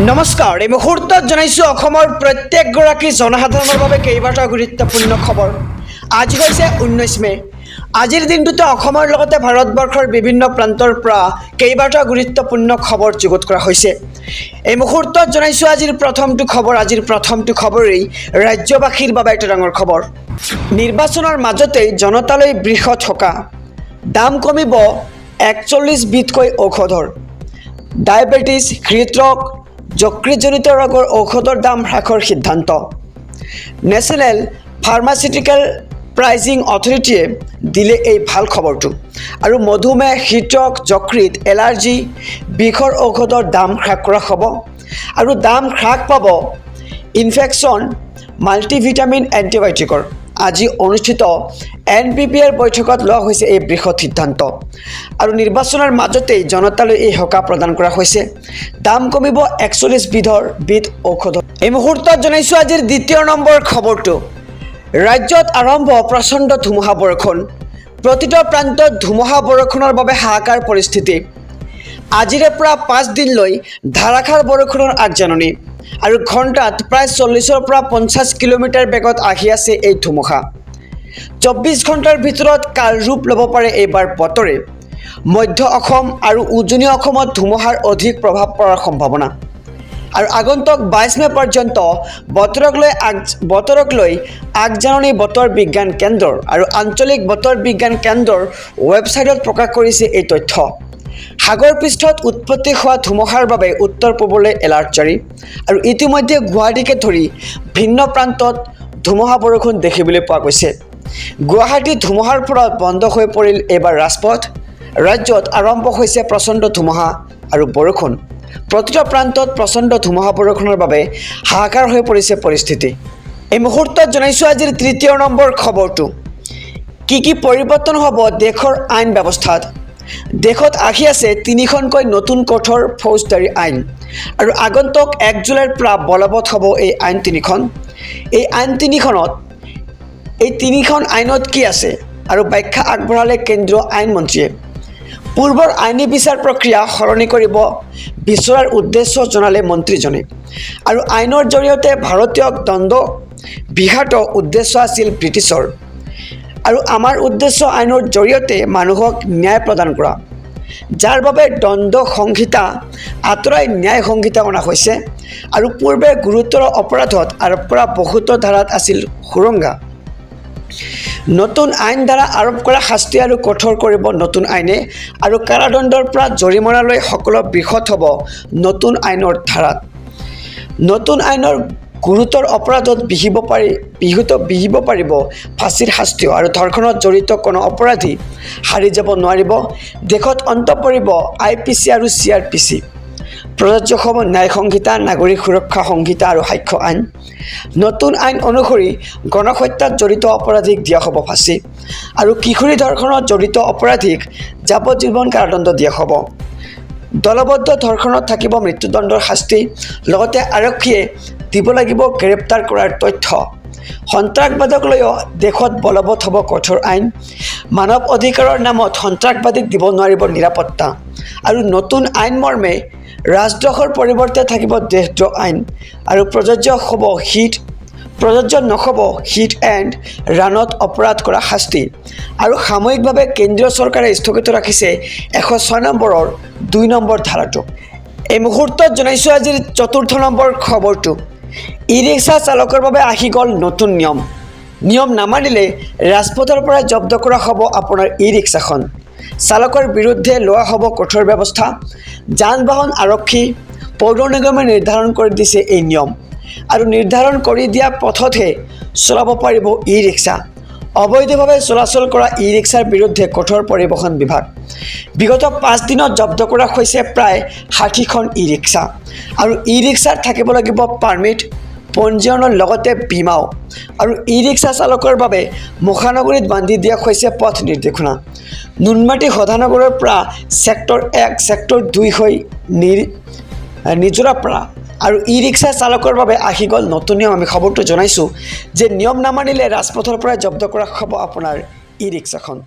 নমস্কাৰ এই মুহূৰ্তত জনাইছোঁ অসমৰ প্ৰত্যেকগৰাকী জনসাধাৰণৰ বাবে কেইবাটাও গুৰুত্বপূৰ্ণ খবৰ। আজি হৈছে 19 মে। আজিৰ দিনটোতে অসমৰ লগতে ভাৰতবৰ্ষৰ বিভিন্ন প্ৰান্তৰ পৰা কেইবাটাও গুৰুত্বপূৰ্ণ খবৰ যুগুত কৰা হৈছে। এই মুহূৰ্তত জনাইছোঁ আজিৰ প্ৰথমটো খবৰেই ৰাজ্যবাসীৰ বাবে এটা ডাঙৰ খবৰ। নিৰ্বাচনৰ মাজতেই জনতালৈ বৃহৎ সকাহ, দাম কমিব 41 বিধকৈ ঔষধৰ। ডায়েবেটিছ, হৃদৰোগ, যকৃতজনিত ৰোগৰ ঔষধৰ দাম হ্ৰাসৰ সিদ্ধান্ত। নেশ্যনেল ফাৰ্মাচিউটিকেল প্ৰাইজিং অথৰিটিয়ে দিলে এই ভাল খবৰটো। আৰু মধুমেহ, হৃদৰোগ, যকৃত, এলাৰ্জি, বিষৰ ঔষধৰ দাম হ্ৰাস কৰা হ'ব। আৰু দাম হ্ৰাস পাব ইনফেকশ্যন মাল্টিভিটামিন এণ্টিবায়'টিকৰ। আজি অনুষ্ঠিত NPPৰ বৈঠকত লোৱা হৈছে এই বৃহৎ সিদ্ধান্ত। আৰু নিৰ্বাচনৰ মাজতেই জনতালৈ এই সকাহ প্ৰদান কৰা হৈছে। দাম কমিব 41 বিধ ঔষধ। এই মুহূৰ্তত জনাইছোঁ আজিৰ দ্বিতীয় নম্বৰ খবৰটো। ৰাজ্যত আৰম্ভ প্ৰচণ্ড ধুমুহা বৰষুণ। প্ৰতিটো প্ৰান্তত ধুমুহা বৰষুণৰ বাবে হাহাকাৰ পৰিস্থিতি। আজিৰে পৰা 5 দিনলৈ ধাৰাসাৰ বৰষুণৰ আগজাননী। আৰু ঘণ্টাত প্ৰায় 40ৰ পৰা 50 কিলোমিটাৰ বেগত আহি আছে এই ধুমুহা। 24 ঘণ্টাৰ ভিতৰত কাল ৰূপ ল'ব পাৰে এইবাৰ বতৰে। মধ্য অসম আৰু উজনি অসমত ধুমুহাৰ অধিক প্ৰভাৱ পৰাৰ সম্ভাৱনা। আৰু আগন্তুক 22 মে পৰ্যন্ত বতৰক লৈ আগজাননী বতৰ বিজ্ঞান কেন্দ্ৰৰ আৰু আঞ্চলিক বতৰ বিজ্ঞান কেন্দ্ৰৰ ৱেবছাইটত প্ৰকাশ কৰিছে এই তথ্য। সাগৰ পৃষ্ঠত উৎপত্তি হোৱা ধুমুহাৰ বাবে উত্তৰ পূবলৈ এলাৰ্ট জাৰি। আৰু ইতিমধ্যে গুৱাহাটীকে ধৰি ভিন্ন প্ৰান্তত ধুমুহা বৰষুণ দেখিবলৈ পোৱা গৈছে। গুৱাহাটীত ধুমুহাৰ ফলত বন্ধ হৈ পৰিল এইবাৰ ৰাজপথ। ৰাজ্যত আৰম্ভ হৈছে প্ৰচণ্ড ধুমুহা আৰু বৰষুণ। প্ৰতিটো প্ৰান্তত প্ৰচণ্ড ধুমুহা বৰষুণৰ বাবে হাহাকাৰ হৈ পৰিছে পৰিস্থিতি। এই মুহূৰ্তত জনাইছোঁ আজিৰ তৃতীয় নম্বৰ খবৰটো। কি পৰিৱৰ্তন হ'ব দেশৰ আইন ব্যৱস্থাত। দেশত আহি আছে 3খনকৈ নতুন কঠোৰ ফৌজদাৰী আইন। আৰু আগন্তুক 1 জুলাইৰ পৰা বলবৎ হ'ব এই আইন 3খন। এই আইন 3খন আইনত কি আছে আৰু ব্যাখ্যা আগবঢ়ালে কেন্দ্ৰীয় আইন মন্ত্ৰীয়ে। পূৰ্বৰ আইনী বিচাৰ প্ৰক্ৰিয়া সলনি কৰিব বিচৰাৰ উদ্দেশ্য জনালে মন্ত্ৰীজনে। আৰু আইনৰ জৰিয়তে ভাৰতীয়ক দণ্ড বিহাত উদ্দেশ্য আছিল ব্ৰিটিছৰ। আৰু আমাৰ উদ্দেশ্য আইনৰ জৰিয়তে মানুহক ন্যায় প্ৰদান কৰা, যাৰ বাবে দণ্ড সংহিতা আঁতৰাই ন্যায় সংহিতা অনা হৈছে। আৰু পূৰ্বে গুৰুতৰ অপৰাধত আৰোপ কৰা বহুতো ধাৰাত আছিল সুৰংগা। নতুন আইন দ্বাৰা আৰোপ কৰা শাস্তি আৰু কঠোৰ কৰিব নতুন আইনে। আৰু কাৰাদণ্ডৰ পৰা জৰিমনালৈ সকলো বৃহৎ হ'ব নতুন আইনৰ ধাৰাত। নতুন আইনৰ গুৰুতৰ অপৰাধত বিহিব পাৰিব ফাঁচীৰ শাস্তিও। আৰু ধৰ্ষণত জড়িত কোনো অপৰাধী হাৰি যাব নোৱাৰিব। দেশত অন্ত পৰিব IPC আৰু CRPC। প্ৰযোজ্য হ'ব ন্যায় সংহিতা, নাগৰিক সুৰক্ষা সংহিতা আৰু সাক্ষ্য আইন। নতুন আইন অনুসৰি গণহত্যাত জড়িত অপৰাধীক দিয়া হ'ব ফাঁচী। আৰু কিশোৰী ধৰ্ষণত জড়িত অপৰাধীক যাৱজ্জীৱন কাৰাদণ্ড দিয়া হ'ব। দলবদ্ধ ধৰ্ষণত থাকিব মৃত্যুদণ্ডৰ শাস্তি। লগতে আৰক্ষীয়ে দিব লাগিব গ্ৰেপ্তাৰ কৰাৰ তথ্য। সন্ত্ৰাসবাদক লৈও দেশত বলবৎ হ'ব কঠোৰ আইন। মানৱ অধিকাৰৰ নামত সন্ত্ৰাসবাদীক দিব নোৱাৰিব নিৰাপত্তা। আৰু নতুন আইন মৰ্মে ৰাজদ্ৰোহৰ পৰিৱৰ্তে থাকিব দেশদ্ৰোহ আইন। আৰু প্ৰযোজ্য নহ'ব হিট এণ্ড ৰাণত অপৰাধ কৰা শাস্তি। আৰু সাময়িকভাৱে কেন্দ্ৰীয় চৰকাৰে স্থগিত ৰাখিছে 106 নম্বৰৰ 2 নম্বৰ ধাৰাটো। এই মুহূৰ্তত জনাইছোঁ আজিৰ 4ৰ্থ নম্বৰ খবৰটো। ই-ৰিক্সা চালকৰ বাবে আহি গ'ল নতুন নিয়ম নামানিলে ৰাজপথৰ পৰা জব্দ কৰা হ'ব আপোনাৰ ই-ৰিক্সাখন। চালকৰ বিৰুদ্ধে লোৱা হ'ব কঠোৰ ব্যৱস্থা। যান বাহন আৰক্ষী, পৌৰ নিগমে নিৰ্ধাৰণ কৰি দিছে এই নিয়ম। আৰু নিৰ্ধাৰণ কৰি দিয়া পথতহে চলাব পাৰিব ই-ৰিক্সা। অবৈধভাৱে চলাচল কৰা ই-ৰিক্সাৰ বিৰুদ্ধে কঠোৰ পৰিবহণ বিভাগ। বিগত 5 দিনত জব্দ কৰা হৈছে প্ৰায় 60খন ই-ৰিক্সা। আৰু ই-ৰিক্সাৰ থাকিব লাগিব পাৰ্মিট, পঞ্জীয়নৰ লগতে বীমাও। আৰু ই-ৰিক্সা চালকৰ বাবে মহানগৰীত বান্ধি দিয়া হৈছে পথ নিৰ্দেশনা। নুনমাটি সদানগৰৰ পৰা ছেক্টৰ 1, ছেক্টৰ 2 হৈ নিজৰাপাৰা। আৰু ই-ৰিক্সা চালকৰ বাবে আহি গ'ল নতুন নিয়ম। আমি খবৰটো জনাইছোঁ যে নিয়ম নামানিলে ৰাজপথৰ পৰা জব্দ কৰা হ'ব আপোনাৰ ই-ৰিক্সাখন।